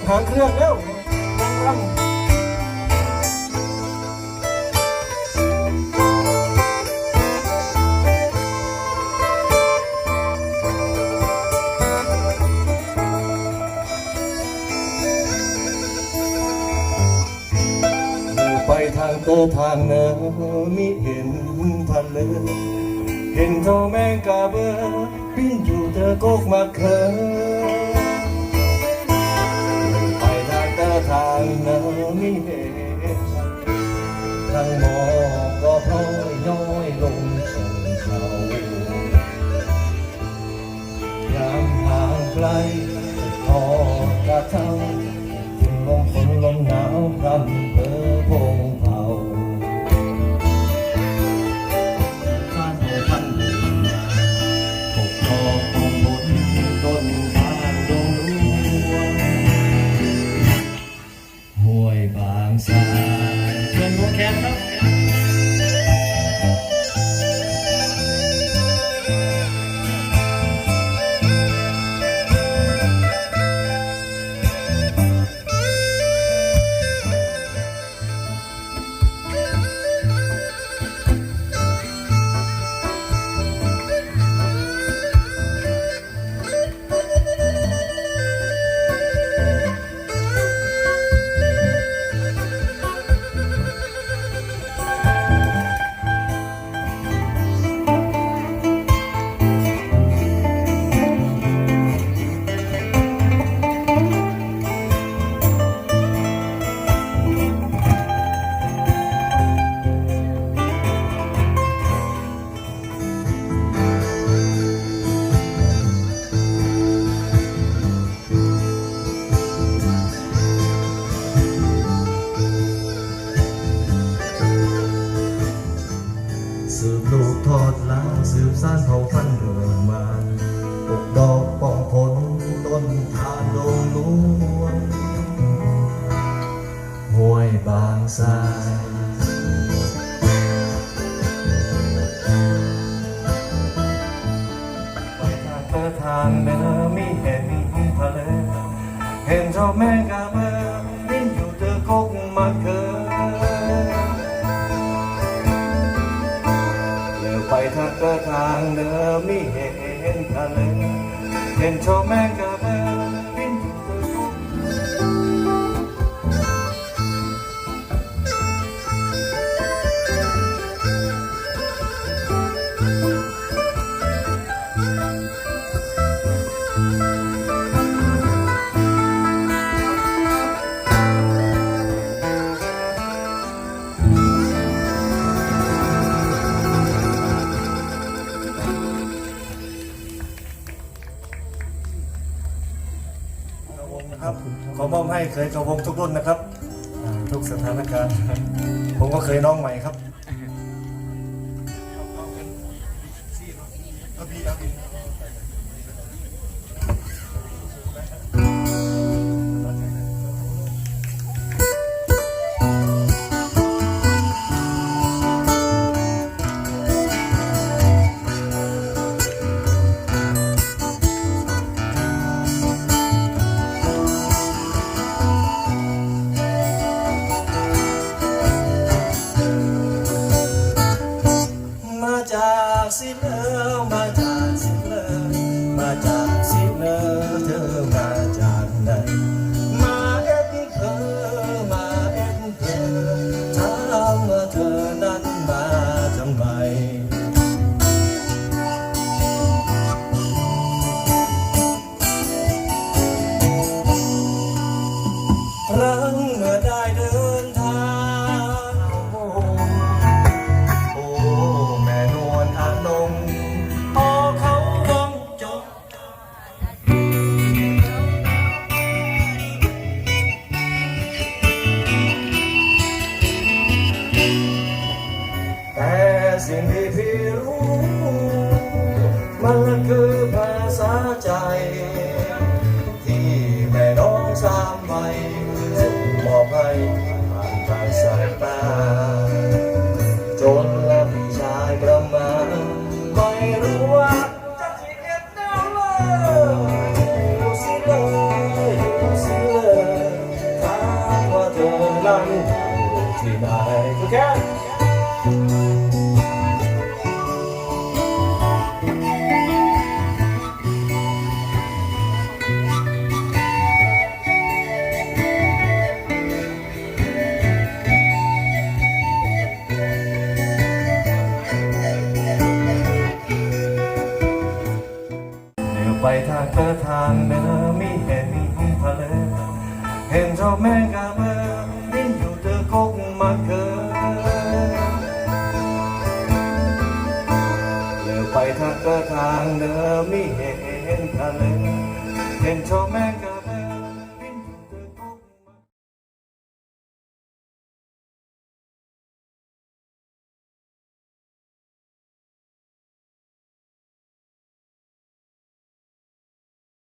หางเครื่องแล้วรำไปทางเตอทางเนอมิเห็นทะเลเห็นเท่าแมงกาเบอปิ้นอยู่เธอกกมาเคยไปทางเตอทางเนอมิเห็นทางหมอกก็พลอยย้อยลงส่งเขายามห่างไกลทอดกระเท่าลมฝนลมหนาวพรำเบอพงเผาท่านท่านปกครองคงบนต้นทานดงหลวงห้วยบางสายเชิญหัวแขนครับสืบลูกทอดหลานสืบสานเผ่าพันธุ์เรื่อยมาปกดอกป้องผลต้นทานโลงหลวงห้วยบางสายไปทางเตอทางเดินไม่เห็นทะเลเห็นเจ้าแมงกาเบอบินอยู่เธอกกมาเกิดไปทางเกิดทางเดิมไม่เห็นทะเลเห็นชมแมงกาเบอบินอยู่เธอกครับขอมอบให้เคยกระวงทุกรุ่นนะครับทุกสถานการณ์ผมก็เคยน้องใหม่ครับจากสิเลอมาจากสิเลอมาจากสิเลอเธอมาจากไหนมาเอ็ดเธอมาเอ็ดเธอถามว่าเธอนั้นมาทำไมครั้งเมื่อได้เดินทางสิ่งที่พี่รู้มันคือภาษาใจที่แม่น้องสามใบส่งมอบให้ผ่านทางสายตาจนและพี่ชายประมาณไม่รู้ว่าจะคิดเอ็ดแนวเลยอยู่สิเลยอยู่สิเลย ไปทางเธอทางเดิมไม่เห็นทะเลเห็นเจ้าแม่กาเบอดิ้นอยู่เธอกกมาเกินเลี้ยวไปทางเธอทางเดิมไม่เห็นทะเลเห็นเจ้าแม่กา